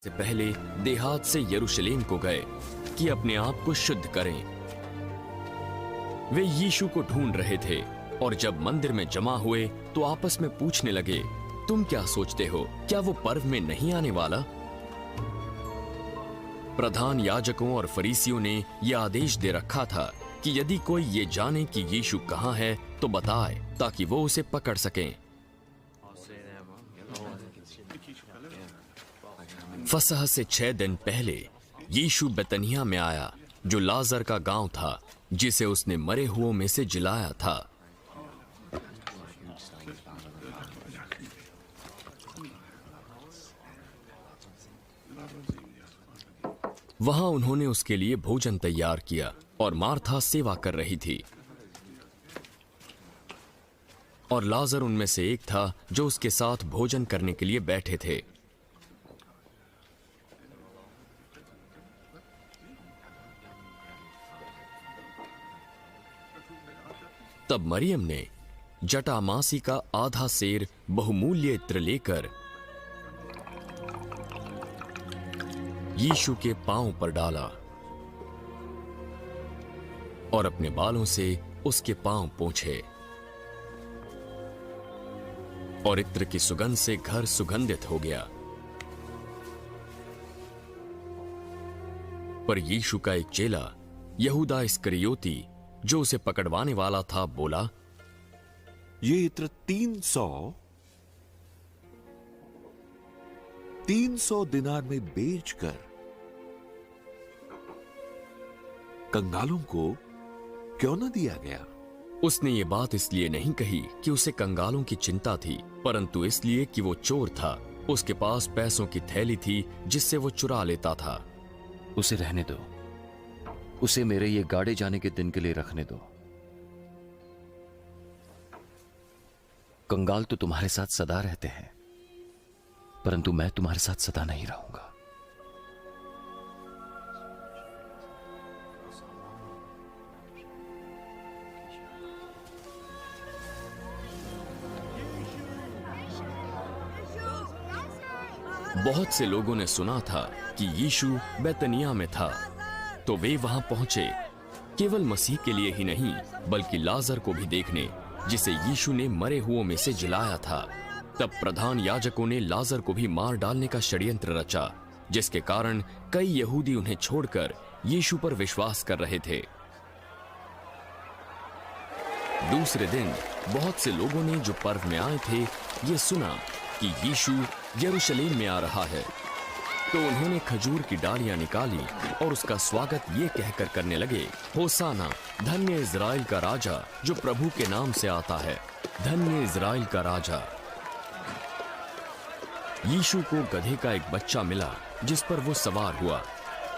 से पहले देहात से यरूशलेम को गए कि अपने आप को शुद्ध करें। वे यीशु को ढूंढ रहे थे और जब मंदिर में जमा हुए तो आपस में पूछने लगे, तुम क्या सोचते हो, क्या वो पर्व में नहीं आने वाला? प्रधान याजकों और फरीसियों ने यह आदेश दे रखा था कि यदि कोई ये जाने कि यीशु कहाँ है तो बताए, ताकि वो उसे पकड़ सकें। फसह से 6 दिन पहले यीशु बेतनिया में आया, जो लाजर का गांव था, जिसे उसने मरे हुओं में से जिलाया था। वहां उन्होंने उसके लिए भोजन तैयार किया और मार्था सेवा कर रही थी, और लाजर उनमें से एक था जो उसके साथ भोजन करने के लिए बैठे थे। तब मरियम ने जटामासी का आधा सेर बहुमूल्य इत्र लेकर यीशु के पांव पर डाला और अपने बालों से उसके पांव पोंछे, और इत्र की सुगंध से घर सुगंधित हो गया। पर यीशु का एक चेला, यहूदा इस्करियोती, जो उसे पकड़वाने वाला था, बोला, ये इत्र 300 दिनार में बेचकर कंगालों को क्यों न दिया गया? उसने ये बात इसलिए नहीं कही कि उसे कंगालों की चिंता थी, परंतु इसलिए कि वो चोर था। उसके पास पैसों की थैली थी जिससे वो चुरा लेता था। उसे रहने दो, उसे मेरे ये गाड़े जाने के दिन के लिए रखने दो। कंगाल तो तुम्हारे साथ सदा रहते हैं, परंतु मैं तुम्हारे साथ सदा नहीं रहूंगा। बहुत से लोगों ने सुना था कि यीशु बेतनिया में था, तो वे वहां पहुंचे, केवल मसीह के लिए ही नहीं बल्कि लाजर को भी देखने, जिसे यीशु ने मरे हुओं में से जिलाया था। तब प्रधान याजकों ने लाजर को भी मार डालने का षड्यंत्र रचा, जिसके कारण कई यहूदी उन्हें छोड़कर यीशु पर विश्वास कर रहे थे। दूसरे दिन बहुत से लोगों ने जो पर्व में आए थे ये सुना कि यीशु यरूशलेम में आ रहा है, तो उन्होंने खजूर की डालियां निकाली और उसका स्वागत ये कहकर करने लगे, होसाना, धन्य इज़राइल का राजा जो प्रभु के नाम से आता है, धन्य इज़राइल का राजा। यीशु को गधे का एक बच्चा मिला जिस पर वो सवार हुआ,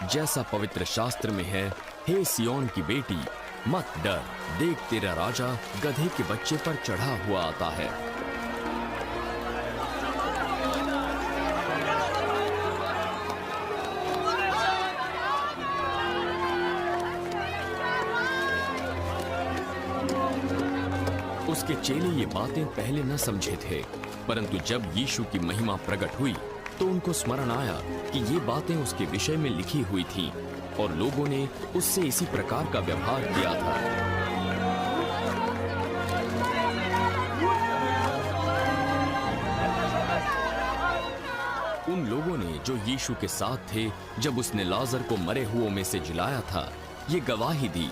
जैसा पवित्र शास्त्र में है, हे सियोन की बेटी, मत डर, देख तेरा राजा गधे के बच्चे पर चढ़ा हुआ आता है। उसके चेले ये बातें पहले न समझे थे, परंतु जब यीशु की महिमा प्रकट हुई तो उनको स्मरण आया कि ये बातें उसके विषय में लिखी हुई थीं और लोगों ने उससे इसी प्रकार का व्यवहार किया था। उन लोगों ने जो यीशु के साथ थे जब उसने लाजर को मरे हुओं में से जिलाया था, ये गवाही दी।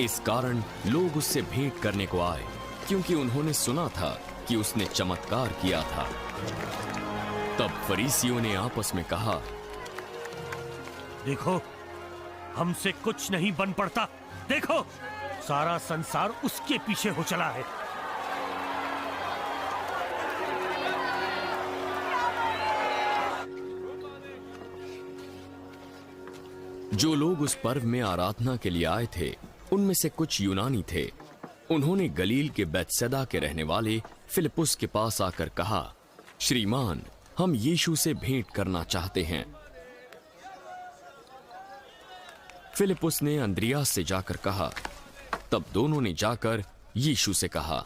इस कारण लोग उससे भेंट करने को आए, क्योंकि उन्होंने सुना था कि उसने चमत्कार किया था। तब फरीसियों ने आपस में कहा, देखो, हमसे कुछ नहीं बन पड़ता। देखो, सारा संसार उसके पीछे हो चला है। जो लोग उस पर्व में आराधना के लिए आए थे उनमें से कुछ यूनानी थे। उन्होंने गलील के बैतसैदा के रहने वाले फिलिपुस के पास आकर कहा, श्रीमान, हम यीशु से भेंट करना चाहते हैं। फिलिपुस ने अंद्रियास से जाकर कहा। तब दोनों ने जाकर यीशु से कहा,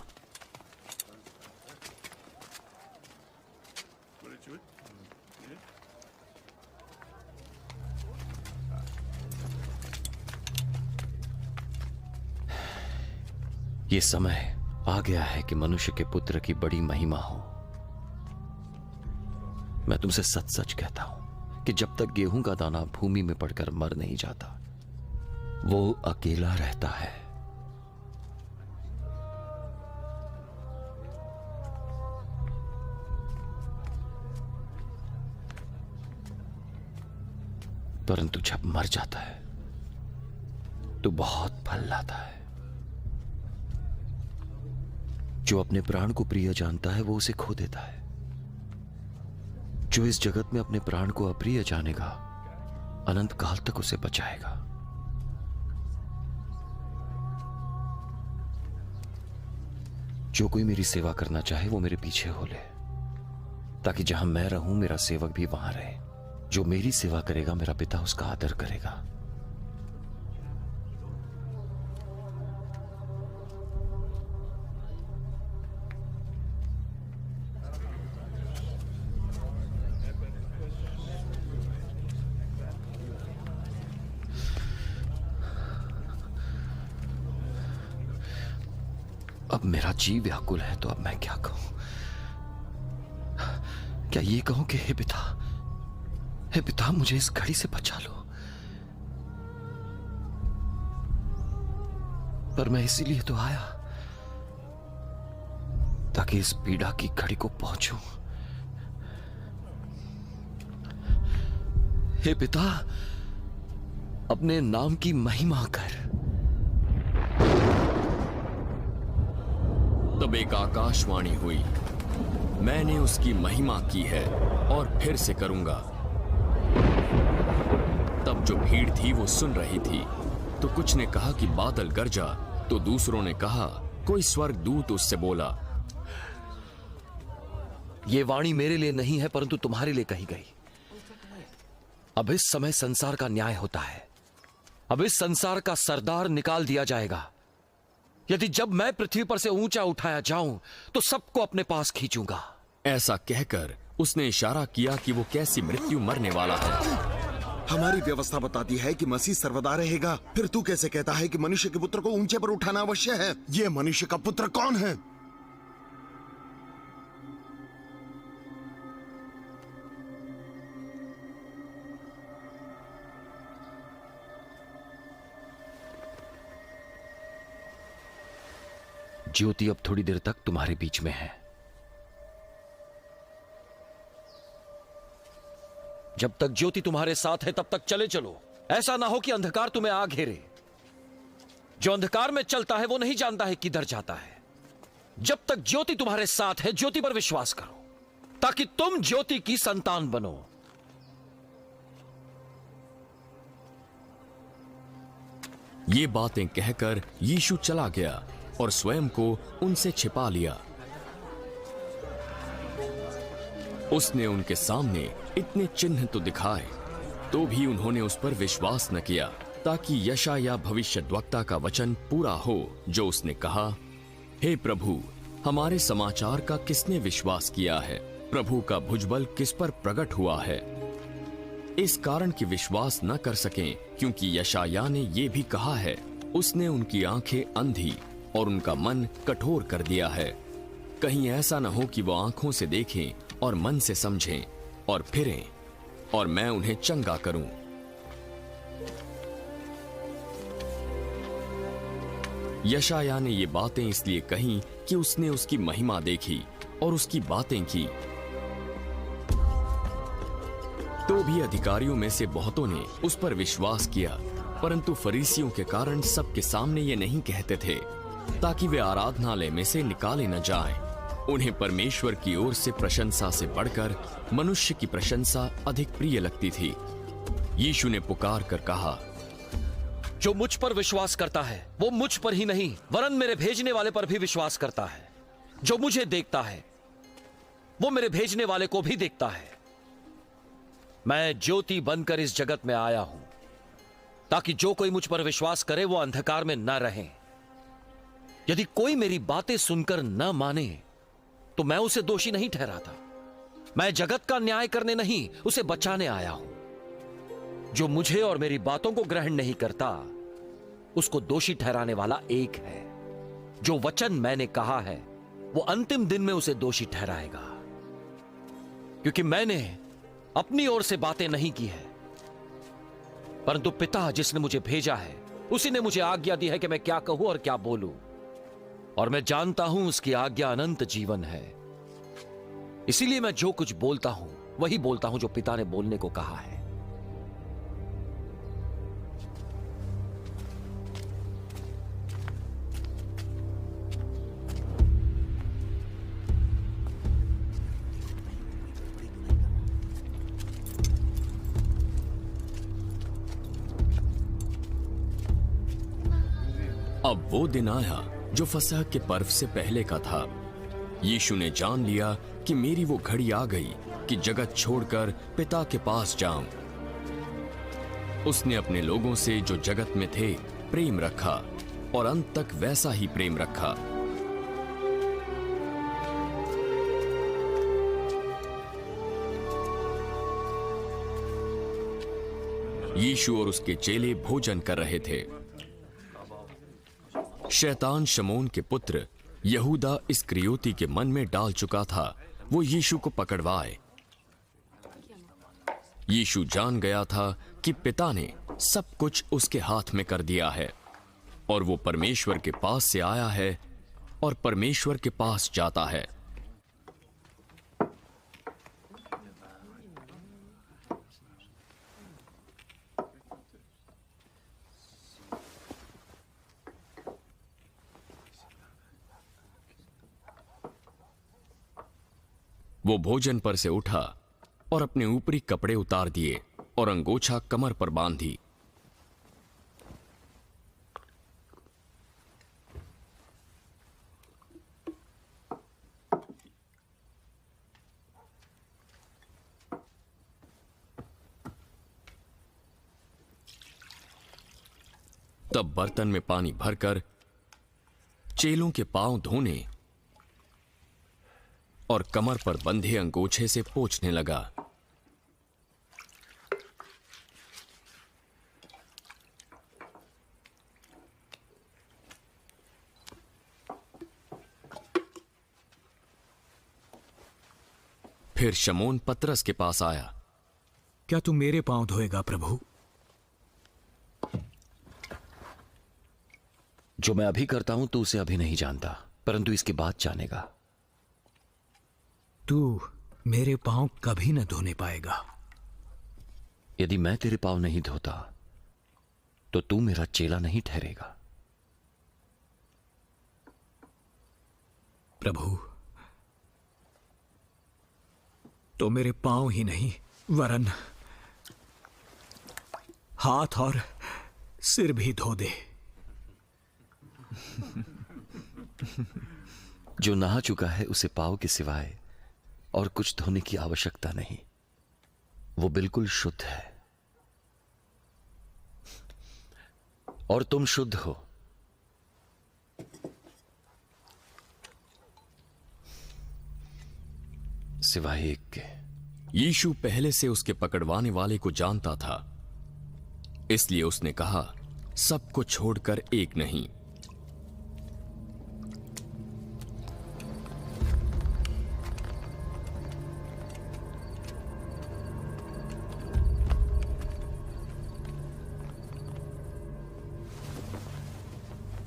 ये समय आ गया है कि मनुष्य के पुत्र की बड़ी महिमा हो। मैं तुमसे सच सच कहता हूं कि जब तक गेहूं का दाना भूमि में पड़कर मर नहीं जाता, वो अकेला रहता है। परंतु जब मर जाता है तो बहुत फल लाता है। जो अपने प्राण को प्रिय जानता है वो उसे खो देता है। जो इस जगत में अपने प्राण को अप्रिय जानेगा, अनंत काल तक उसे बचाएगा। जो कोई मेरी सेवा करना चाहे वो मेरे पीछे हो ले, ताकि जहां मैं रहूं मेरा सेवक भी वहां रहे। जो मेरी सेवा करेगा मेरा पिता उसका आदर करेगा। अब मेरा जी व्याकुल है, तो अब मैं क्या कहूं? क्या ये कहूं कि हे पिता मुझे इस घड़ी से बचा लो? पर मैं इसीलिए तो आया ताकि इस पीड़ा की घड़ी को पहुंचूं। हे पिता, अपने नाम की महिमा कर। तब एक आकाशवाणी हुई, मैंने उसकी महिमा की है और फिर से करूंगा। तब जो भीड़ थी वो सुन रही थी। तो कुछ ने कहा कि बादल गरजा, तो दूसरों ने कहा कोई स्वर्गदूत उससे बोला। ये वाणी मेरे लिए नहीं है परंतु तुम्हारे लिए कही गई। अब इस समय संसार का न्याय होता है। अब इस संसार का सरदार निकाल दिया जाएगा। यदि जब मैं पृथ्वी पर से ऊंचा उठाया जाऊं तो सबको अपने पास खींचूंगा। ऐसा कहकर उसने इशारा किया कि वो कैसी मृत्यु मरने वाला है। हमारी व्यवस्था बताती है कि मसीह सर्वदा रहेगा, फिर तू कैसे कहता है कि मनुष्य के पुत्र को ऊंचे पर उठाना अवश्य है? ये मनुष्य का पुत्र कौन है? ज्योति अब थोड़ी देर तक तुम्हारे बीच में है। जब तक ज्योति तुम्हारे साथ है तब तक चले चलो। ऐसा ना हो कि अंधकार तुम्हें आ घेरे। जो अंधकार में चलता है वो नहीं जानता है किधर जाता है। जब तक ज्योति तुम्हारे साथ है, ज्योति पर विश्वास करो ताकि तुम ज्योति की संतान बनो। ये बातें कहकर यीशु चला गया और स्वयं को उनसे छिपा लिया। उसने उनके सामने इतने चिन्ह तो दिखाए, तो भी उन्होंने उस पर विश्वास न किया, ताकि यशायाह भविष्यद्वक्ता का वचन पूरा हो जो उसने कहा, हे प्रभु, हमारे समाचार का किसने विश्वास किया है? प्रभु का भुजबल किस पर प्रकट हुआ है? इस कारण कि विश्वास न कर सकें, क्योंकि यशायाह ने यह भी कहा है, उसने उनकी आंखें अंधी और उनका मन कठोर कर दिया है। कहीं ऐसा न हो कि वो आंखों से देखें और मन से समझें और फिरें और मैं उन्हें चंगा करूं। यशायाह ने ये बातें इसलिए कहीं कि उसने उसकी महिमा देखी और उसकी बातें की। तो भी अधिकारियों में से बहुतों ने उस पर विश्वास किया, परंतु फरीसियों के कारण सबके सामने ये नहीं कहते थे, ताकि वे आराधनालय में से निकाले न जाएं। उन्हें परमेश्वर की ओर से प्रशंसा से बढ़कर मनुष्य की प्रशंसा अधिक प्रिय लगती थी। यीशु ने पुकार कर कहा, जो मुझ पर विश्वास करता है वो मुझ पर ही नहीं वरन मेरे भेजने वाले पर भी विश्वास करता है। जो मुझे देखता है वो मेरे भेजने वाले को भी देखता है। मैं ज्योति बनकर इस जगत में आया हूं ताकि जो कोई मुझ पर विश्वास करे वो अंधकार में न रहे। यदि कोई मेरी बातें सुनकर न माने तो मैं उसे दोषी नहीं ठहराता। मैं जगत का न्याय करने नहीं, उसे बचाने आया हूं। जो मुझे और मेरी बातों को ग्रहण नहीं करता उसको दोषी ठहराने वाला एक है, जो वचन मैंने कहा है वो अंतिम दिन में उसे दोषी ठहराएगा, क्योंकि मैंने अपनी ओर से बातें नहीं की है, परंतु पिता जिसने मुझे भेजा है उसी ने मुझे आज्ञा दी है कि मैं क्या कहूं और क्या बोलूं, और मैं जानता हूं उसकी आज्ञा अनंत जीवन है। इसीलिए मैं जो कुछ बोलता हूं वही बोलता हूं जो पिता ने बोलने को कहा है। अब वो दिन आया जो फसह के पर्व से पहले का था। यीशु ने जान लिया कि मेरी वो घड़ी आ गई कि जगत छोड़कर पिता के पास जाऊं। उसने अपने लोगों से जो जगत में थे प्रेम रखा और अंत तक वैसा ही प्रेम रखा। यीशु और उसके चेले भोजन कर रहे थे। शैतान शमौन के पुत्र यहूदा इस्करियोती के मन में डाल चुका था वो यीशु को पकड़वाए। यीशु जान गया था कि पिता ने सब कुछ उसके हाथ में कर दिया है और वो परमेश्वर के पास से आया है और परमेश्वर के पास जाता है। वो भोजन पर से उठा और अपने ऊपरी कपड़े उतार दिए और अंगोछा कमर पर बांधी। तब बर्तन में पानी भरकर चेलों के पांव धोने और कमर पर बंधे अंगोछे से पोंछने लगा। फिर शमौन पतरस के पास आया। क्या तू मेरे पांव धोएगा प्रभु? जो मैं अभी करता हूं तो उसे अभी नहीं जानता, परंतु इसके बाद जानेगा। तू मेरे पांव कभी न धोने पाएगा। यदि मैं तेरे पांव नहीं धोता तो तू मेरा चेला नहीं ठहरेगा। प्रभु, तो मेरे पांव ही नहीं वरन हाथ और सिर भी धो दे। जो नहा चुका है उसे पांव के सिवाय और कुछ धोने की आवश्यकता नहीं, वो बिल्कुल शुद्ध है। और तुम शुद्ध हो, सिवाय एक के। यीशु पहले से उसके पकड़वाने वाले को जानता था, इसलिए उसने कहा, सबको छोड़कर एक नहीं।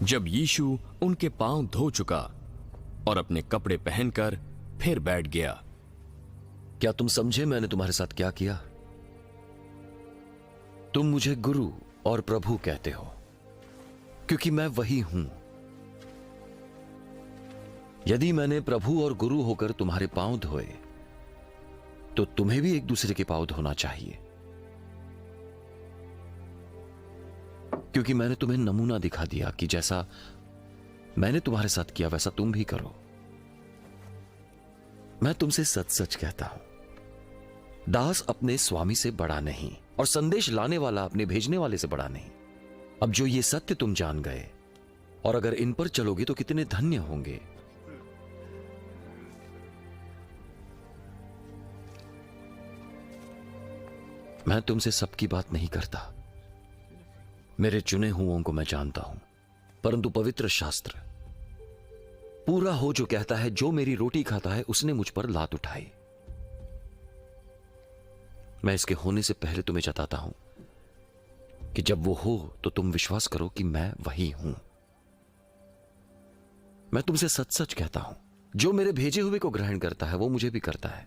जब यीशु उनके पांव धो चुका और अपने कपड़े पहनकर फिर बैठ गया। क्या तुम समझे मैंने तुम्हारे साथ क्या किया? तुम मुझे गुरु और प्रभु कहते हो, क्योंकि मैं वही हूं। यदि मैंने प्रभु और गुरु होकर तुम्हारे पांव धोए, तो तुम्हें भी एक दूसरे के पांव धोना चाहिए, क्योंकि मैंने तुम्हें नमूना दिखा दिया कि जैसा मैंने तुम्हारे साथ किया वैसा तुम भी करो। मैं तुमसे सच सच कहता हूं, दास अपने स्वामी से बड़ा नहीं और संदेश लाने वाला अपने भेजने वाले से बड़ा नहीं। अब जो ये सत्य तुम जान गए और अगर इन पर चलोगे तो कितने धन्य होंगे। मैं तुमसे सबकी बात नहीं करता, मेरे चुने हुओं को मैं जानता हूं, परंतु पवित्र शास्त्र पूरा हो जो कहता है, जो मेरी रोटी खाता है उसने मुझ पर लात उठाई। मैं इसके होने से पहले तुम्हें जताता हूं कि जब वो हो तो तुम विश्वास करो कि मैं वही हूं। मैं तुमसे सच सच कहता हूं, जो मेरे भेजे हुए को ग्रहण करता है वो मुझे भी करता है,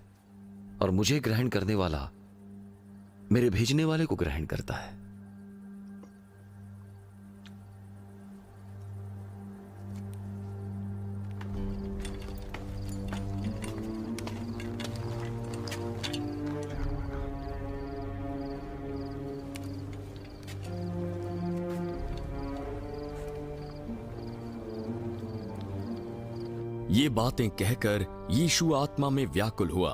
और मुझे ग्रहण करने वाला मेरे भेजने वाले को ग्रहण करता है। ये बातें कहकर यीशु आत्मा में व्याकुल हुआ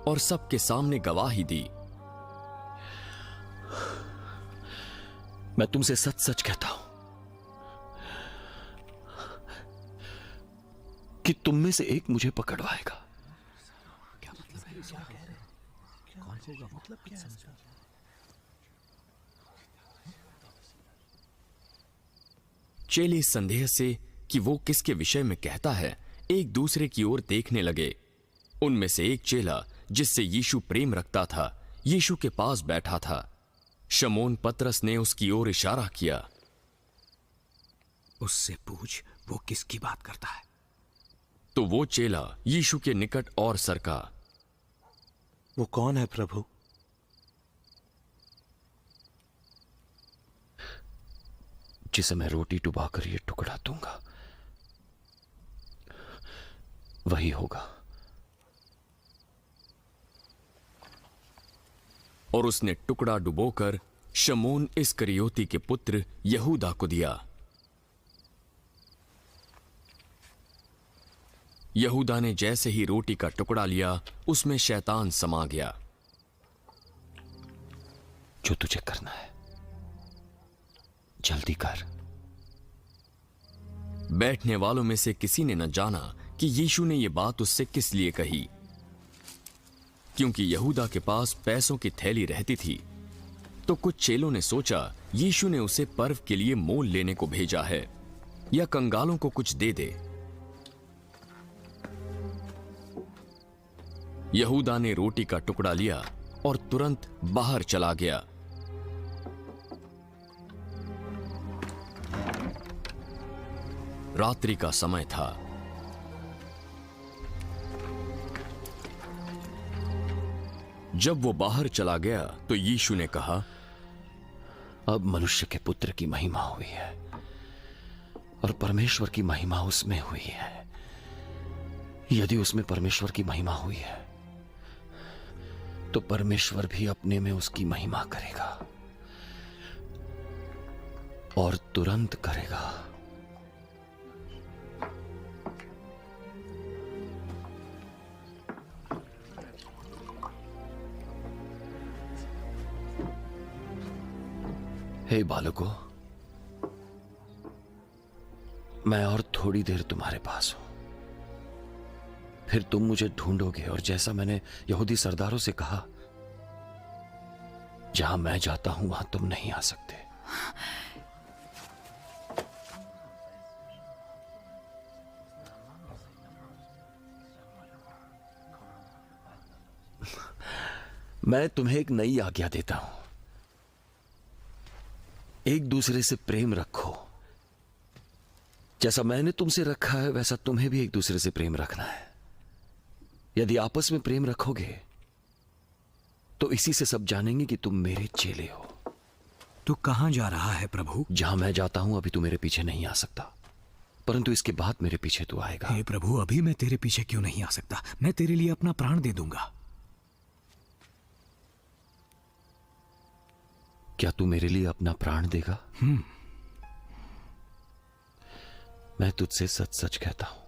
और सबके सामने गवाही दी। मैं तुमसे सच सच कहता हूं कि तुम में से एक मुझे पकड़वाएगा। चेले संदेह से कि वो किसके विषय में कहता है, एक दूसरे की ओर देखने लगे। उनमें से एक चेला जिससे यीशु प्रेम रखता था, यीशु के पास बैठा था। शमौन पतरस ने उसकी ओर इशारा किया। उससे पूछ वो किसकी बात करता है। तो वो चेला यीशु के निकट और सरका। वो कौन है प्रभु? जिसे मैं रोटी डुबाकर ये टुकड़ा दूंगा वही होगा। और उसने टुकड़ा डुबोकर शमौन इस्करियोती के पुत्र यहूदा को दिया। यहूदा ने जैसे ही रोटी का टुकड़ा लिया, उसमें शैतान समा गया। जो तुझे करना है जल्दी कर। बैठने वालों में से किसी ने न जाना कि यीशु ने यह बात उससे किस लिए कही, क्योंकि यहूदा के पास पैसों की थैली रहती थी। तो कुछ चेलों ने सोचा यीशु ने उसे पर्व के लिए मोल लेने को भेजा है या कंगालों को कुछ दे दे। यहूदा ने रोटी का टुकड़ा लिया और तुरंत बाहर चला गया। रात्रि का समय था। जब वो बाहर चला गया तो यीशु ने कहा, अब मनुष्य के पुत्र की महिमा हुई है और परमेश्वर की महिमा उसमें हुई है। यदि उसमें परमेश्वर की महिमा हुई है तो परमेश्वर भी अपने में उसकी महिमा करेगा और तुरंत करेगा। हे बालकों, मैं और थोड़ी देर तुम्हारे पास हूं, फिर तुम मुझे ढूंढोगे और जैसा मैंने यहूदी सरदारों से कहा, जहां मैं जाता हूं वहां तुम नहीं आ सकते। मैं तुम्हें एक नई आज्ञा देता हूं, एक दूसरे से प्रेम रखो। जैसा मैंने तुमसे रखा है वैसा तुम्हें भी एक दूसरे से प्रेम रखना है। यदि आपस में प्रेम रखोगे तो इसी से सब जानेंगे कि तुम मेरे चेले हो। तू कहां जा रहा है प्रभु? जहां मैं जाता हूं अभी तू मेरे पीछे नहीं आ सकता, परंतु इसके बाद मेरे पीछे तू आएगा। हे प्रभु, अभी मैं तेरे पीछे क्यों नहीं आ सकता? मैं तेरे लिए अपना प्राण दे दूंगा। क्या तू मेरे लिए अपना प्राण देगा? मैं तुझसे सच सच कहता हूं,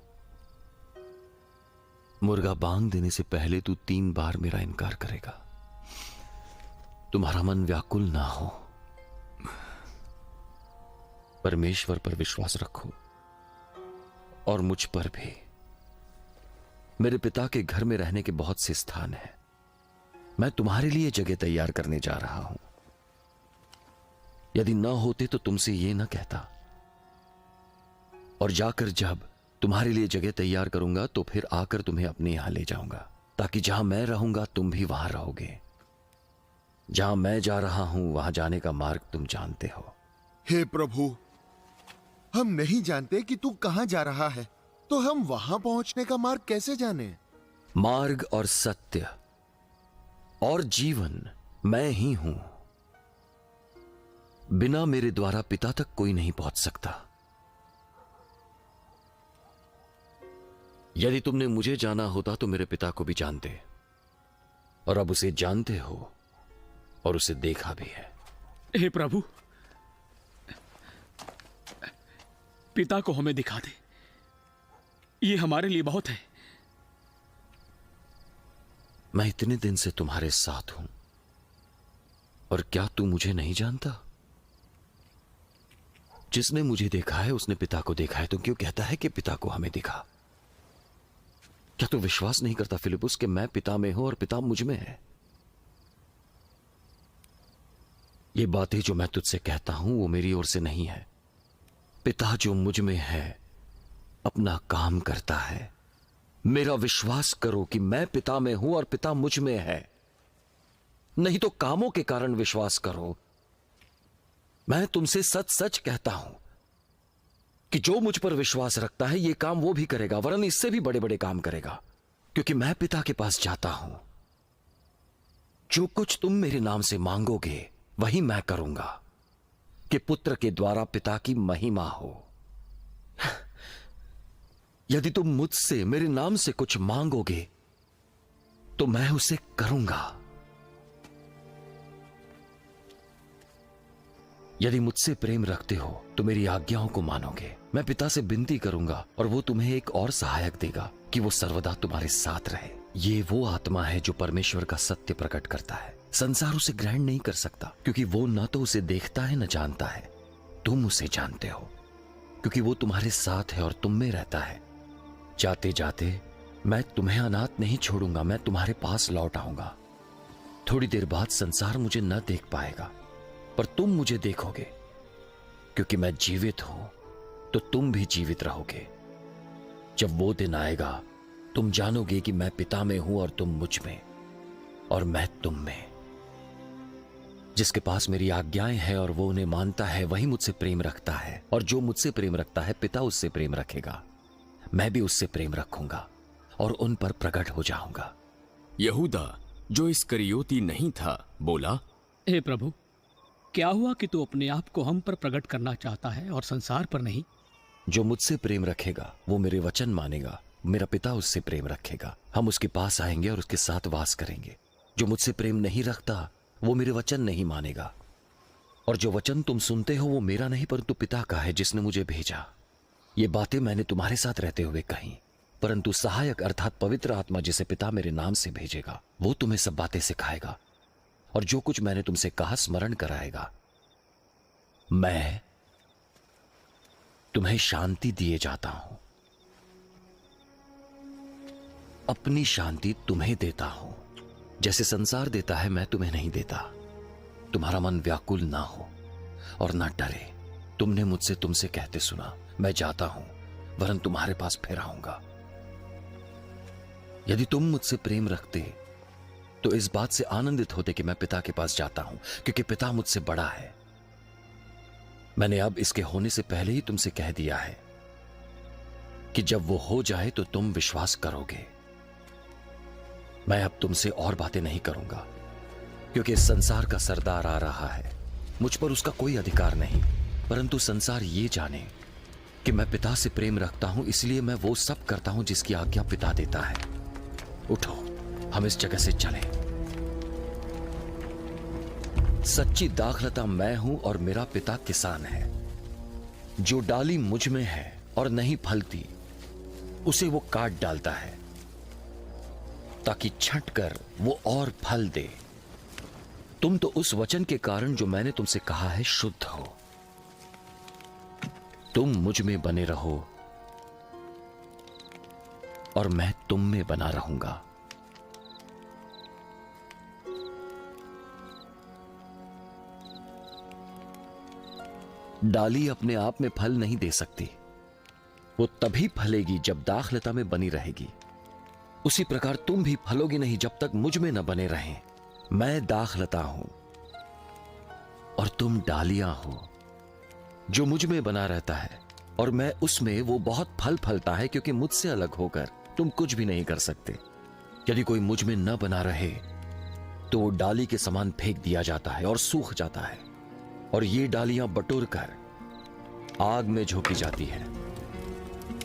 मुर्गा बांग देने से पहले तू 3 बार मेरा इनकार करेगा। तुम्हारा मन व्याकुल ना हो, परमेश्वर पर विश्वास रखो और मुझ पर भी। मेरे पिता के घर में रहने के बहुत से स्थान हैं। मैं तुम्हारे लिए जगह तैयार करने जा रहा हूं। यदि ना होते तो तुमसे ये ना कहता, और जाकर जब तुम्हारे लिए जगह तैयार करूंगा तो फिर आकर तुम्हें अपने यहां ले जाऊंगा, ताकि जहां मैं रहूंगा तुम भी वहां रहोगे। जहां मैं जा रहा हूं वहां जाने का मार्ग तुम जानते हो। हे प्रभु, हम नहीं जानते कि तू कहां जा रहा है, तो हम वहां पहुंचने का मार्ग कैसे जाने? मार्ग और सत्य और जीवन मैं ही हूं। बिना मेरे द्वारा पिता तक कोई नहीं पहुंच सकता। यदि तुमने मुझे जाना होता तो मेरे पिता को भी जानते, और अब उसे जानते हो और उसे देखा भी है। हे प्रभु, पिता को हमें दिखा दे, ये हमारे लिए बहुत है। मैं इतने दिन से तुम्हारे साथ हूं, और क्या तू मुझे नहीं जानता? जिसने मुझे देखा है उसने पिता को देखा है। तो क्यों कहता है कि पिता को हमें दिखा? क्या तू विश्वास नहीं करता फिलिपुस कि मैं पिता में हूं और पिता मुझ में है? ये बातें जो मैं तुझसे कहता हूं वो मेरी ओर से नहीं है। पिता जो मुझ में है अपना काम करता है। मेरा विश्वास करो कि मैं पिता में हूं और पिता मुझ में है। नहीं तो कामों के कारण विश्वास करो। मैं तुमसे सच सच कहता हूं कि जो मुझ पर विश्वास रखता है ये काम वो भी करेगा, वरन इससे भी बड़े बड़े काम करेगा, क्योंकि मैं पिता के पास जाता हूं। जो कुछ तुम मेरे नाम से मांगोगे वही मैं करूंगा, कि पुत्र के द्वारा पिता की महिमा हो। यदि तुम मुझसे मेरे नाम से कुछ मांगोगे तो मैं उसे करूंगा। यदि मुझसे प्रेम रखते हो तो मेरी आज्ञाओं को मानोगे। मैं पिता से विनती करूंगा और वो तुम्हें एक और सहायक देगा, कि वो सर्वदा तुम्हारे साथ रहे। ये वो आत्मा है जो परमेश्वर का सत्य प्रकट करता है। संसार उसे ग्रहण नहीं कर सकता, क्योंकि वो न तो उसे देखता है न जानता है। तुम उसे जानते हो, क्योंकि वो तुम्हारे साथ है और तुम में रहता है। जाते जाते मैं तुम्हें अनाथ नहीं छोड़ूंगा, मैं तुम्हारे पास लौट आऊंगा। थोड़ी देर बाद संसार मुझे न देख पाएगा, पर तुम मुझे देखोगे, क्योंकि मैं जीवित हूं तो तुम भी जीवित रहोगे। जब वो दिन आएगा तुम जानोगे कि मैं पिता में हूं और तुम मुझ में, और मैं तुम में। जिसके पास मेरी आज्ञाएं हैं और वो उन्हें मानता है वही मुझसे प्रेम रखता है, और जो मुझसे प्रेम रखता है पिता उससे प्रेम रखेगा। मैं भी उससे प्रेम रखूंगा और उन पर प्रकट हो जाऊंगा। यहूदा जो इस्करियोती नहीं था बोला, हे प्रभु, क्या हुआ कि तू अपने आप को हम पर प्रकट करना चाहता है और संसार पर नहीं? जो मुझसे प्रेम रखेगा वो मेरे वचन मानेगा, मेरा पिता उससे प्रेम रखेगा। हम उसके पास आएंगे और उसके साथ वास करेंगे। जो मुझसे प्रेम नहीं रखता वो मेरे वचन नहीं मानेगा, और जो वचन तुम सुनते हो वो मेरा नहीं परंतु पिता का है जिसने मुझे भेजा। ये बातें मैंने तुम्हारे साथ रहते हुए कही, परंतु सहायक अर्थात पवित्र आत्मा जिसे पिता मेरे नाम से भेजेगा वो तुम्हें सब बातें सिखाएगा और जो कुछ मैंने तुमसे कहा स्मरण कराएगा। मैं तुम्हें शांति दिए जाता हूं, अपनी शांति तुम्हें देता हूं। जैसे संसार देता है मैं तुम्हें नहीं देता। तुम्हारा मन व्याकुल ना हो और ना डरे। तुमने मुझसे तुमसे कहते सुना, मैं जाता हूं वरन तुम्हारे पास फिर आऊंगा। यदि तुम मुझसे प्रेम रखते तो इस बात से आनंदित होते कि मैं पिता के पास जाता हूं, क्योंकि पिता मुझसे बड़ा है। मैंने अब इसके होने से पहले ही तुमसे कह दिया है कि जब वो हो जाए तो तुम विश्वास करोगे। मैं अब तुमसे और बातें नहीं करूंगा, क्योंकि इस संसार का सरदार आ रहा है। मुझ पर उसका कोई अधिकार नहीं, परंतु संसार ये जाने कि मैं पिता से प्रेम रखता हूं, इसलिए मैं वो सब करता हूं जिसकी आज्ञा पिता देता है। उठो, हम इस जगह से चलें। सच्ची दाखलता मैं हूं और मेरा पिता किसान है। जो डाली मुझ में है और नहीं फलती उसे वो काट डालता है, ताकि छंटकर वो और फल दे। तुम तो उस वचन के कारण जो मैंने तुमसे कहा है शुद्ध हो। तुम मुझ में बने रहो और मैं तुम में बना रहूंगा। डाली अपने आप में फल नहीं दे सकती, वो तभी फलेगी जब दाखलता में बनी रहेगी। उसी प्रकार तुम भी फलोगी नहीं जब तक मुझ में न बने रहें। मैं दाखलता हूं और तुम डालियां हो। जो मुझ में बना रहता है और मैं उसमें, वो बहुत फल फलता है, क्योंकि मुझसे अलग होकर तुम कुछ भी नहीं कर सकते। यदि कोई मुझ में न बना रहे तो वो डाली के समान फेंक दिया जाता है और सूख जाता है, और ये डालियां बटोर कर आग में झोंकी जाती है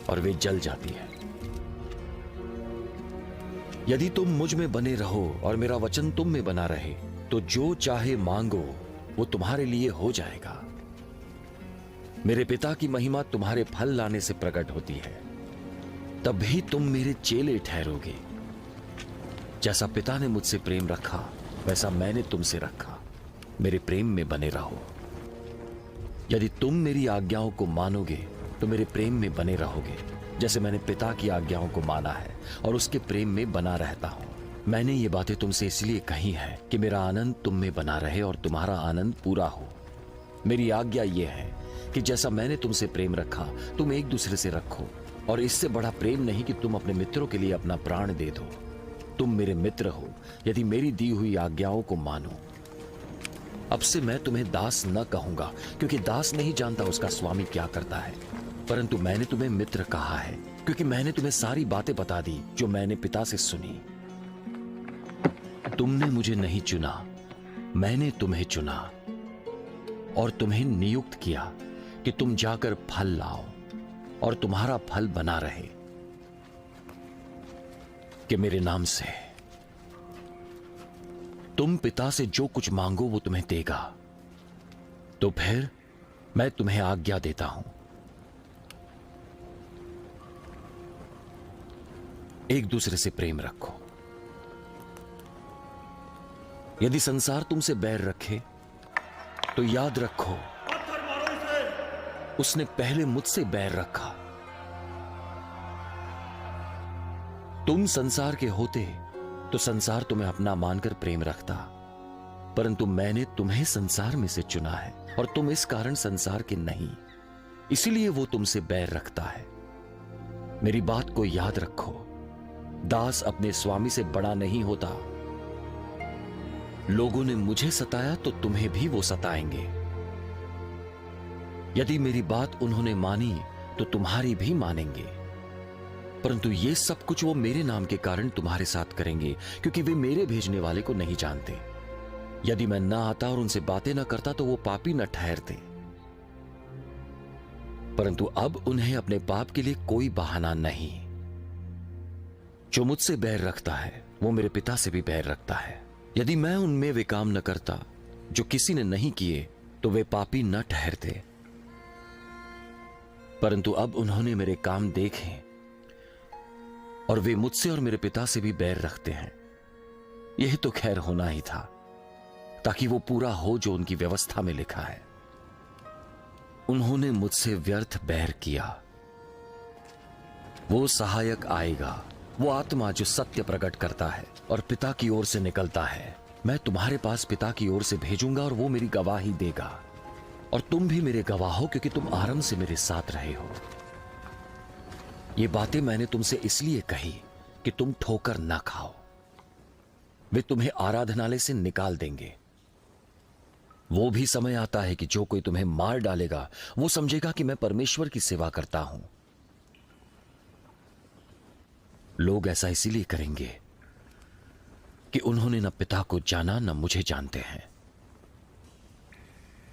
और वे जल जाती है। यदि तुम मुझ में बने रहो और मेरा वचन तुम में बना रहे, तो जो चाहे मांगो वो तुम्हारे लिए हो जाएगा। मेरे पिता की महिमा तुम्हारे फल लाने से प्रकट होती है, तभी तुम मेरे चेले ठहरोगे। जैसा पिता ने मुझसे प्रेम रखा वैसा मैंने तुमसे रखा। मेरे प्रेम में बने रहो। यदि तुम मेरी आज्ञाओं को मानोगे तो मेरे प्रेम में बने रहोगे, जैसे मैंने पिता की आज्ञाओं को माना है और उसके प्रेम में बना रहता हूं। मैंने ये बातें तुमसे इसलिए कही हैं कि मेरा आनंद तुम में बना रहे और तुम्हारा आनंद पूरा हो। मेरी आज्ञा यह है कि जैसा मैंने तुमसे प्रेम रखा तुम एक दूसरे से रखो, और इससे बड़ा प्रेम नहीं कि तुम अपने मित्रों के लिए अपना प्राण दे दो। तुम मेरे मित्र हो यदि मेरी दी हुई आज्ञाओं को मानो। अब से मैं तुम्हें दास न कहूंगा, क्योंकि दास नहीं जानता उसका स्वामी क्या करता है, परंतु मैंने तुम्हें मित्र कहा है, क्योंकि मैंने तुम्हें सारी बातें बता दी जो मैंने पिता से सुनी। तुमने मुझे नहीं चुना, मैंने तुम्हें चुना और तुम्हें नियुक्त किया कि तुम जाकर फल लाओ और तुम्हारा फल बना रहे, कि मेरे नाम से तुम पिता से जो कुछ मांगो वो तुम्हें देगा। तो फिर मैं तुम्हें आज्ञा देता हूं, एक दूसरे से प्रेम रखो। यदि संसार तुमसे बैर रखे तो याद रखो उसने पहले मुझसे बैर रखा। तुम संसार के होते तो संसार तुम्हें अपना मानकर प्रेम रखता, परंतु मैंने तुम्हें संसार में से चुना है और तुम इस कारण संसार के नहीं, इसीलिए वो तुमसे बैर रखता है। मेरी बात को याद रखो, दास अपने स्वामी से बड़ा नहीं होता। लोगों ने मुझे सताया तो तुम्हें भी वो सताएंगे। यदि मेरी बात उन्होंने मानी तो तुम्हारी भी मानेंगे, परंतु ये सब कुछ वो मेरे नाम के कारण तुम्हारे साथ करेंगे, क्योंकि वे मेरे भेजने वाले को नहीं जानते। यदि मैं ना आता और उनसे बातें ना करता तो वो पापी न ठहरते, परंतु अब उन्हें अपने पाप के लिए कोई बहाना नहीं। जो मुझसे बैर रखता है वो मेरे पिता से भी बैर रखता है। यदि मैं उनमें वे काम न करता जो किसी ने नहीं किए तो वे पापी न ठहरते, परंतु अब उन्होंने मेरे काम देखे और वे मुझसे और मेरे पिता से भी बैर रखते हैं। यह तो खैर होना ही था, ताकि वो पूरा हो जो उनकी व्यवस्था में लिखा है। उन्होंने मुझसे व्यर्थ बैर किया। वो सहायक आएगा, वो आत्मा जो सत्य प्रकट करता है और पिता की ओर से निकलता है, मैं तुम्हारे पास पिता की ओर से भेजूंगा और वो मेरी गवाही देगा। और तुम भी मेरे गवाह हो, क्योंकि तुम आरंभ से मेरे साथ रहे हो। ये बातें मैंने तुमसे इसलिए कही कि तुम ठोकर ना खाओ। वे तुम्हें आराधनालय से निकाल देंगे। वो भी समय आता है कि जो कोई तुम्हें मार डालेगा वो समझेगा कि मैं परमेश्वर की सेवा करता हूं। लोग ऐसा इसीलिए करेंगे कि उन्होंने न पिता को जाना न मुझे जानते हैं,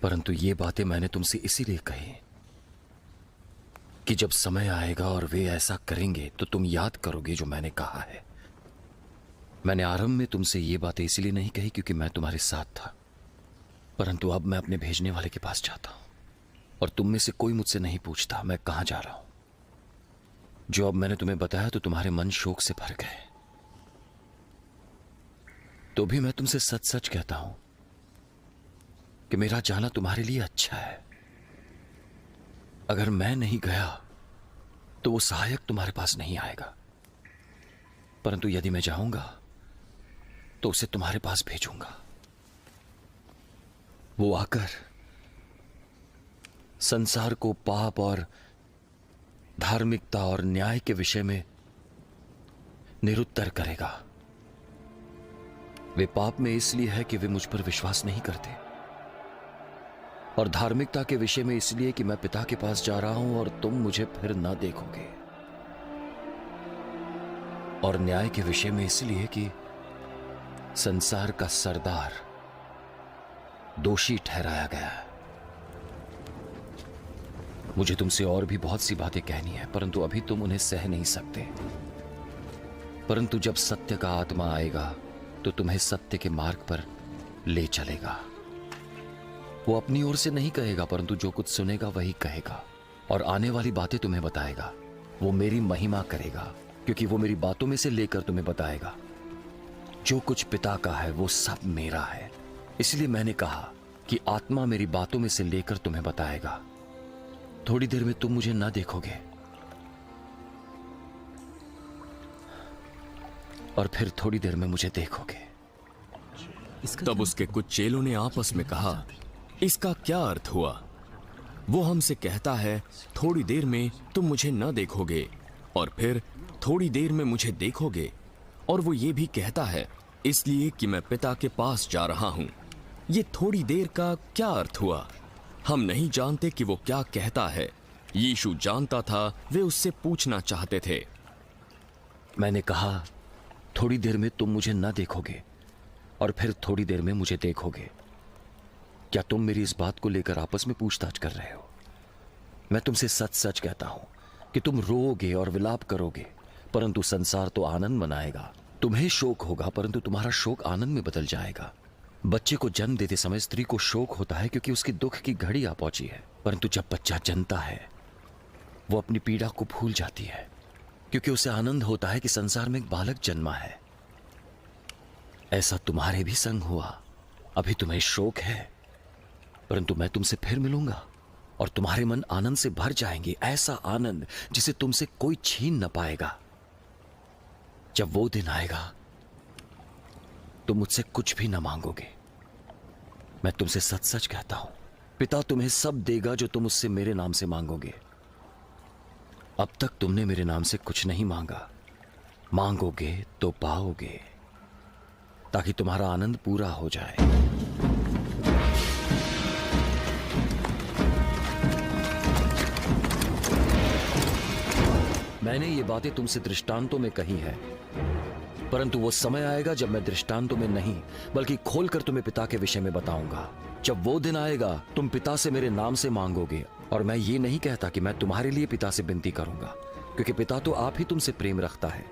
परंतु ये बातें मैंने तुमसे इसीलिए कही कि जब समय आएगा और वे ऐसा करेंगे तो तुम याद करोगे जो मैंने कहा है। मैंने आरंभ में तुमसे ये बातें इसलिए नहीं कही क्योंकि मैं तुम्हारे साथ था, परंतु अब मैं अपने भेजने वाले के पास जाता हूं और तुम में से कोई मुझसे नहीं पूछता मैं कहां जा रहा हूं। जो अब मैंने तुम्हें बताया तो तुम्हारे मन शोक से भर गए। तो भी मैं तुमसे सच सच कहता हूं कि मेरा जाना तुम्हारे लिए अच्छा है। अगर मैं नहीं गया तो वो सहायक तुम्हारे पास नहीं आएगा, परंतु यदि मैं जाऊंगा तो उसे तुम्हारे पास भेजूंगा। वो आकर संसार को पाप और धार्मिकता और न्याय के विषय में निरुत्तर करेगा। वे पाप में इसलिए है कि वे मुझ पर विश्वास नहीं करते, और धार्मिकता के विषय में इसलिए कि मैं पिता के पास जा रहा हूं और तुम मुझे फिर ना देखोगे, और न्याय के विषय में इसलिए कि संसार का सरदार दोषी ठहराया गया है। मुझे तुमसे और भी बहुत सी बातें कहनी है, परंतु अभी तुम उन्हें सह नहीं सकते। परंतु जब सत्य का आत्मा आएगा तो तुम्हें सत्य के मार्ग पर ले चलेगा। वो अपनी ओर से नहीं कहेगा, परंतु जो कुछ सुनेगा वही कहेगा, और आने वाली बातें तुम्हें बताएगा। वो मेरी महिमा करेगा, क्योंकि वो मेरी बातों में से लेकर तुम्हें बताएगा। जो कुछ पिता का है वो सब मेरा है। इसलिए मैंने कहा कि आत्मा मेरी बातों में से लेकर तुम्हें बताएगा। थोड़ी देर में तुम मुझे ना देखोगे, और फिर थोड़ी देर में मुझे देखोगे। तब उसके कुछ चेलों ने आपस में कहा, इसका क्या अर्थ हुआ? वो हमसे कहता है थोड़ी देर में तुम मुझे न देखोगे, और फिर थोड़ी देर में मुझे देखोगे, और वो ये भी कहता है इसलिए कि मैं पिता के पास जा रहा हूं। ये थोड़ी देर का क्या अर्थ हुआ? हम नहीं जानते कि वो क्या कहता है। यीशु जानता था, वे उससे पूछना चाहते थे। मैंने कहा थोड़ी देर में तुम मुझे ना देखोगे, और फिर थोड़ी देर में मुझे देखोगे। क्या तुम मेरी इस बात को लेकर आपस में पूछताछ कर रहे हो? मैं तुमसे सच सच कहता हूं कि तुम रोओगे और विलाप करोगे, परंतु संसार तो आनंद मनाएगा। तुम्हें शोक होगा, परंतु तुम्हारा शोक आनंद में बदल जाएगा। बच्चे को जन्म देते समय स्त्री को शोक होता है, क्योंकि उसकी दुख की घड़ी आ पहुंची है, परंतु जब बच्चा जन्मता है वो अपनी पीड़ा को भूल जाती है, क्योंकि उसे आनंद होता है कि संसार में एक बालक जन्मा है। ऐसा तुम्हारे भी संग हुआ। अभी तुम्हें शोक है, परंतु मैं तुमसे फिर मिलूंगा और तुम्हारे मन आनंद से भर जाएंगे, ऐसा आनंद जिसे तुमसे कोई छीन न पाएगा। जब वो दिन आएगा तुम मुझसे कुछ भी न मांगोगे। मैं तुमसे सच सच कहता हूं, पिता तुम्हें सब देगा जो तुम उससे मेरे नाम से मांगोगे। अब तक तुमने मेरे नाम से कुछ नहीं मांगा, मांगोगे तो पाओगे, ताकि तुम्हारा आनंद पूरा हो जाए। मैंने ये बातें तुमसे दृष्टांतों में कही है, परंतु वो समय आएगा जब मैं दृष्टांतों में नहीं बल्कि खोलकर तुम्हें पिता के विषय में बताऊंगा। जब वो दिन आएगा तुम पिता से मेरे नाम से मांगोगे, और मैं ये नहीं कहता कि मैं तुम्हारे लिए पिता से विनती करूंगा, क्योंकि पिता तो आप ही तुमसे प्रेम रखता है।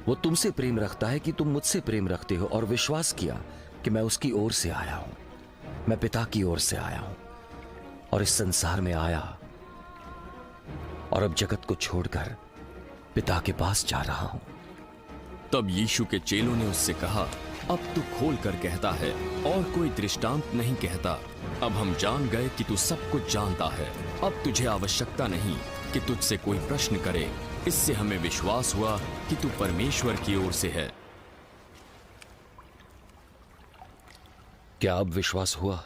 वो तुमसे प्रेम रखता है कि तुम मुझसे प्रेम रखते हो और विश्वास किया कि मैं उसकी ओर से आया हूं। मैं पिता की ओर से आया हूं और इस संसार में आया, और अब जगत को छोड़कर पिता के पास जा रहा हूं। तब यीशु के चेलों ने उससे कहा, अब तू खोल कर कहता है और कोई दृष्टांत नहीं कहता। अब हम जान गए कि तू सब कुछ जानता है। अब तुझे आवश्यकता नहीं कि तुझसे कोई प्रश्न करे। इससे हमें विश्वास हुआ कि तू परमेश्वर की ओर से है। क्या अब विश्वास हुआ?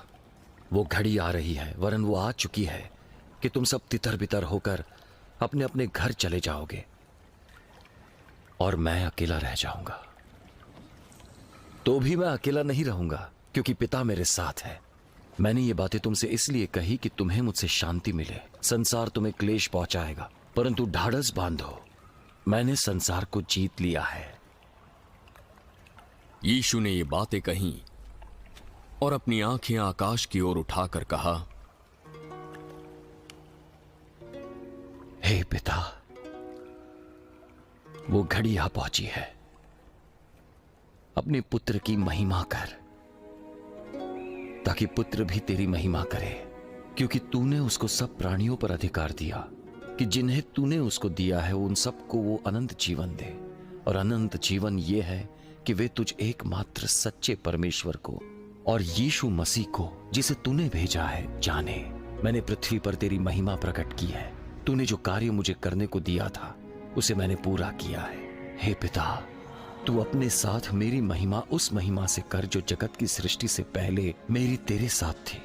वो घड़ी आ रही है, वरन वो आ चुकी है कि तुम सब तितर बितर होकर अपने अपने घर चले जाओगे और मैं अकेला रह जाऊंगा। तो भी मैं अकेला नहीं रहूंगा, क्योंकि पिता मेरे साथ है। मैंने ये बातें तुमसे इसलिए कही कि तुम्हें मुझसे शांति मिले। संसार तुम्हें क्लेश पहुंचाएगा, परंतु ढाढ़स बांधो, मैंने संसार को जीत लिया है। यीशु ने ये बातें कहीं और अपनी आंखें आकाश की ओर उठाकर कहा, हे पिता, वो घड़ी आ पहुंची है। अपने पुत्र की महिमा कर, ताकि पुत्र भी तेरी महिमा करे, क्योंकि तूने उसको सब प्राणियों पर अधिकार दिया कि जिन्हें तूने उसको दिया है उन सबको वो अनंत जीवन दे। और अनंत जीवन ये है कि वे तुझ एकमात्र सच्चे परमेश्वर को और यीशु मसीह को, जिसे तूने भेजा है, जाने। मैंने पृथ्वी पर तेरी महिमा प्रकट की है। तूने जो कार्य मुझे करने को दिया था उसे मैंने पूरा किया है। हे पिता, तू अपने साथ मेरी महिमा उस महिमा से कर जो जगत की सृष्टि से पहले मेरी तेरे साथ थी।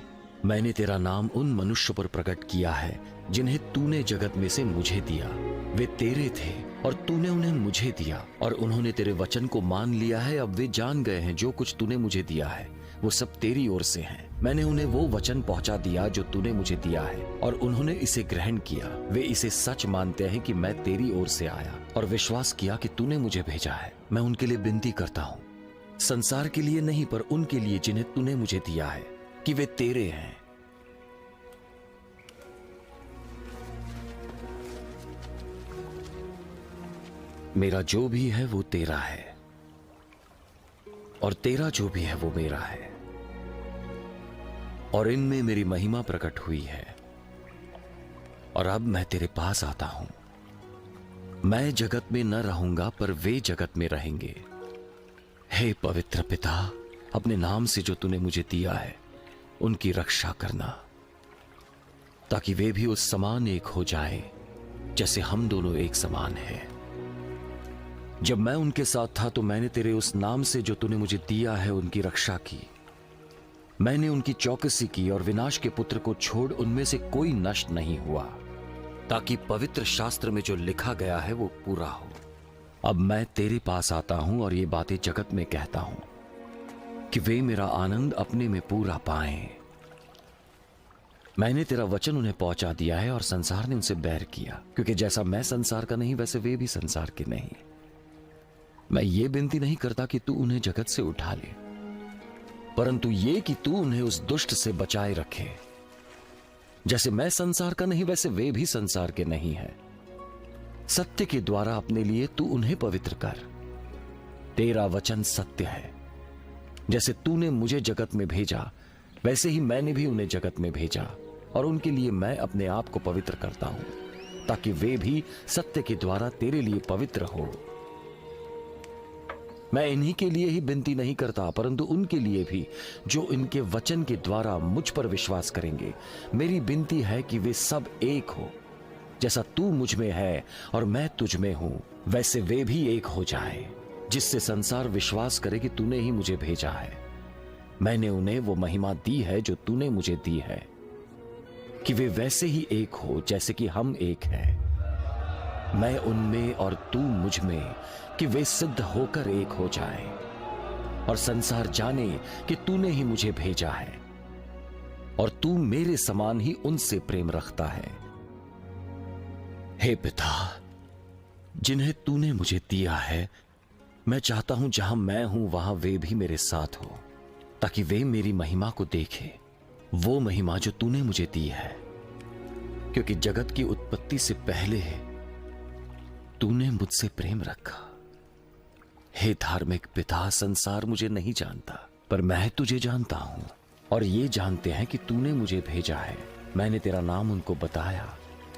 मैंने तेरा नाम उन मनुष्यों पर प्रकट किया है जिन्हें तूने जगत में से मुझे दिया। वे तेरे थे और तूने उन्हें मुझे दिया, और उन्होंने तेरे वचन को मान लिया है। अब वे जान गए हैं जो कुछ तूने मुझे दिया है वो सब तेरी ओर से है। मैंने उन्हें वो वचन पहुंचा दिया जो तूने मुझे दिया है, और उन्होंने इसे ग्रहण किया। वे इसे सच मानते हैं कि मैं तेरी ओर से आया, और विश्वास किया कि तूने मुझे भेजा है। मैं उनके लिए विनती करता हूँ, संसार के लिए नहीं पर उनके लिए जिन्हें तूने मुझे दिया है, कि वे तेरे हैं। मेरा जो भी है वो तेरा है, और तेरा जो भी है वो मेरा है, और इनमें मेरी महिमा प्रकट हुई है। और अब मैं तेरे पास आता हूं। मैं जगत में न रहूंगा पर वे जगत में रहेंगे। हे पवित्र पिता, अपने नाम से जो तूने मुझे दिया है उनकी रक्षा करना, ताकि वे भी उस समान एक हो जाएं जैसे हम दोनों एक समान हैं। जब मैं उनके साथ था तो मैंने तेरे उस नाम से जो तूने मुझे दिया है उनकी रक्षा की। मैंने उनकी चौकसी की, और विनाश के पुत्र को छोड़ उनमें से कोई नष्ट नहीं हुआ, ताकि पवित्र शास्त्र में जो लिखा गया है वो पूरा हो। अब मैं तेरे पास आता हूं और ये बातें जगत में कहता हूं, कि वे मेरा आनंद अपने में पूरा पाएं। मैंने तेरा वचन उन्हें पहुंचा दिया है, और संसार ने उनसे बैर किया, क्योंकि जैसा मैं संसार का नहीं वैसे वे भी संसार के नहीं। मैं ये विनती नहीं करता कि तू उन्हें जगत से उठा ले, परंतु ये कि तू उन्हें उस दुष्ट से बचाए रखे। जैसे मैं संसार का नहीं वैसे वे भी संसार के नहीं हैं। सत्य के द्वारा अपने लिए तू उन्हें पवित्र कर। तेरा वचन सत्य है। जैसे तूने मुझे जगत में भेजा वैसे ही मैंने भी उन्हें जगत में भेजा, और उनके लिए मैं अपने आप को पवित्र करता हूं, ताकि वे भी सत्य के द्वारा तेरे लिए पवित्र हो। मैं इन्हीं के लिए ही विनती नहीं करता, परंतु उनके लिए भी जो इनके वचन के द्वारा मुझ पर विश्वास करेंगे। मेरी विनती है कि वे सब एक हो, जैसा तू मुझ में है और मैं तुझ में हूं, वैसे वे भी एक हो जाएं, जिससे संसार विश्वास करे कि तूने ही मुझे भेजा है। मैंने उन्हें वो महिमा दी है जो तूने मुझे दी है, कि वे वैसे ही एक हो जैसे कि हम एक हैं। मैं उनमें और तू मुझ में, कि वे सिद्ध होकर एक हो जाएं, और संसार जाने कि तूने ही मुझे भेजा है, और तू मेरे समान ही उनसे प्रेम रखता है। हे पिता, जिन्हें तूने मुझे दिया है, मैं चाहता हूं जहां मैं हूं वहां वे भी मेरे साथ हो, ताकि वे मेरी महिमा को देखें, वो महिमा जो तूने मुझे दी है। क्योंकि जगत की उत्पत्ति से पहले तूने मुझसे प्रेम रखा। हे धार्मिक पिता, संसार मुझे नहीं जानता, पर मैं तुझे जानता हूं, और ये जानते हैं कि तूने मुझे भेजा है। मैंने तेरा नाम उनको बताया,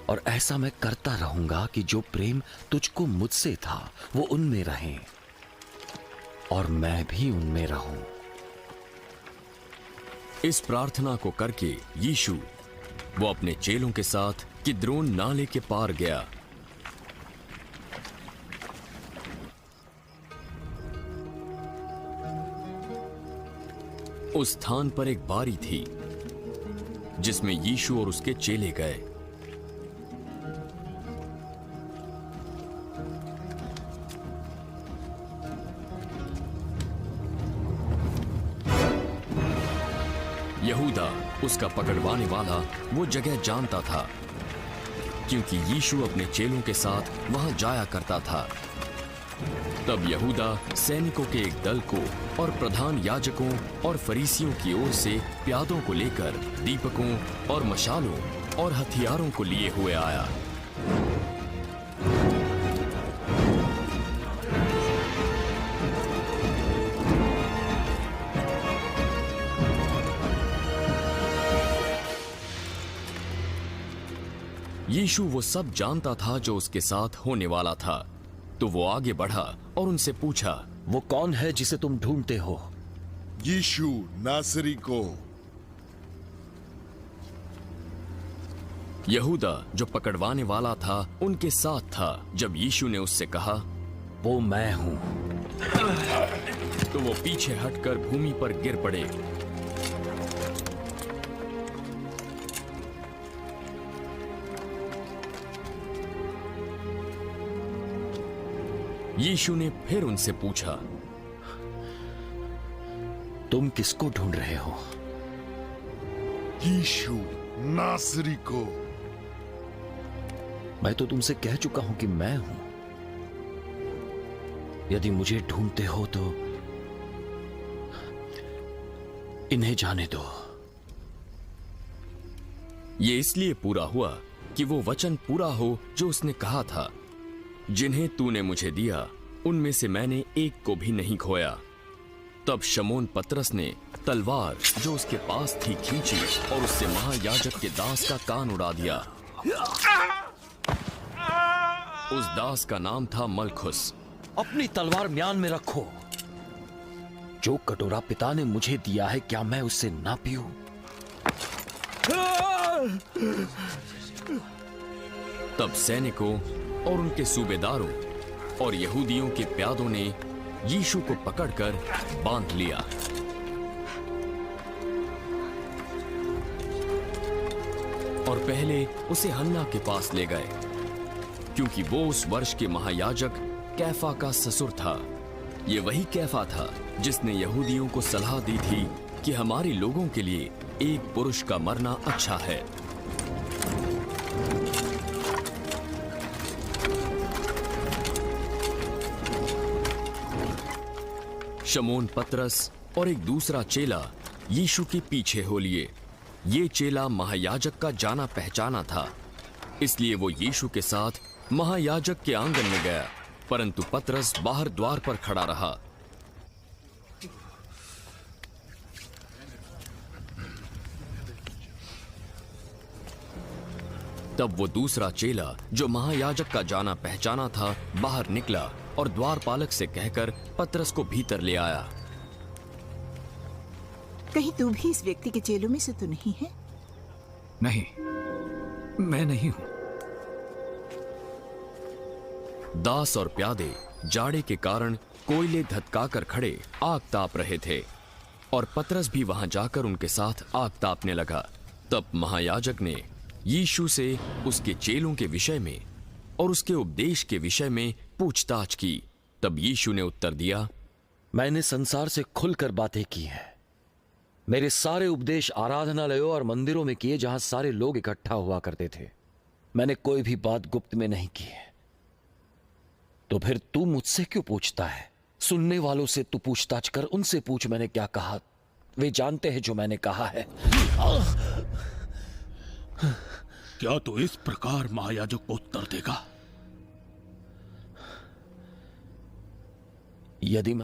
और ऐसा मैं करता रहूंगा कि जो प्रेम तुझको मुझसे था वो उनमें रहे, और मैं भी उनमें रहूं। इस प्रार्थना को करके यीशु वो अपने चेलों के साथ किद्रोन नाले के पार गया। उस स्थान पर एक बारी थी जिसमें यीशु और उसके चेले गए। यहूदा उसका पकड़वाने वाला वो जगह जानता था, क्योंकि यीशु अपने चेलों के साथ वहां जाया करता था। तब यहूदा सैनिकों के एक दल को और प्रधान याजकों और फरीसियों की ओर से प्यादों को लेकर दीपकों और मशालों और हथियारों को लिए हुए आया। यीशु वो सब जानता था जो उसके साथ होने वाला था, तो वो आगे बढ़ा और उनसे पूछा, वो कौन है जिसे तुम ढूंढते हो? यीशु नासरी को। यहूदा जो पकड़वाने वाला था उनके साथ था। जब यीशु ने उससे कहा, वो मैं हूं, तो वो पीछे हटकर भूमि पर गिर पड़े। यीशु ने फिर उनसे पूछा, तुम किसको ढूंढ रहे हो? यीशु नासरी को। मैं तो तुमसे कह चुका हूं कि मैं हूं। यदि मुझे ढूंढते हो तो इन्हें जाने दो। ये इसलिए पूरा हुआ कि वो वचन पूरा हो जो उसने कहा था, जिन्हें तूने मुझे दिया उनमें से मैंने एक को भी नहीं खोया। तब शमौन पतरस ने तलवार जो उसके पास थी खींची और उससे महायाजक के दास का कान उड़ा दिया। उस दास का नाम था मलखुस। अपनी तलवार म्यान में रखो। जो कटोरा पिता ने मुझे दिया है, क्या मैं उससे ना पीऊं? तब सैनिकों और उनके सूबेदारों और यहूदियों के प्यादों ने यीशु को पकड़कर बांध लिया। और पहले उसे हन्ना के पास ले गए, क्योंकि वो उस वर्ष के महायाजक कैफा का ससुर था। ये वही कैफा था जिसने यहूदियों को सलाह दी थी कि हमारे लोगों के लिए एक पुरुष का मरना अच्छा है। शमौन पतरस और एक दूसरा चेला यीशु के पीछे हो लिए। ये चेला महायाजक का जाना पहचाना था, इसलिए वो यीशु के साथ महायाजक के आंगन में गया, परंतु पतरस बाहर द्वार पर खड़ा रहा। तब वो दूसरा चेला जो महायाजक का जाना पहचाना था बाहर निकला और द्वारपालक से कहकर पतरस को भीतर ले आया। कहीं तू भी इस व्यक्ति के चेलों में से तो नहीं है? नहीं, मैं नहीं हूं। दास और प्यादे जाड़े के कारण कोयले धधकाकर खड़े आग ताप रहे थे और पतरस भी वहां जाकर उनके साथ आग तापने लगा। तब महायाजक ने यीशु से उसके चेलों के विषय में और उसके उपदेश के विषय में पूछताछ की। तब यीशु ने उत्तर दिया, मैंने संसार से खुलकर बातें की हैं। मेरे सारे उपदेश आराधनालयों और मंदिरों में किए, जहां सारे लोग इकट्ठा हुआ करते थे। मैंने कोई भी बात गुप्त में नहीं की है। तो फिर तू मुझसे क्यों पूछता है? सुनने वालों से तू पूछताछ कर, उनसे पूछ मैंने क्या कहा। वे जानते हैं जो मैंने कहा है। क्या तू इस प्रकार महायाजक को उत्तर देगा? यदि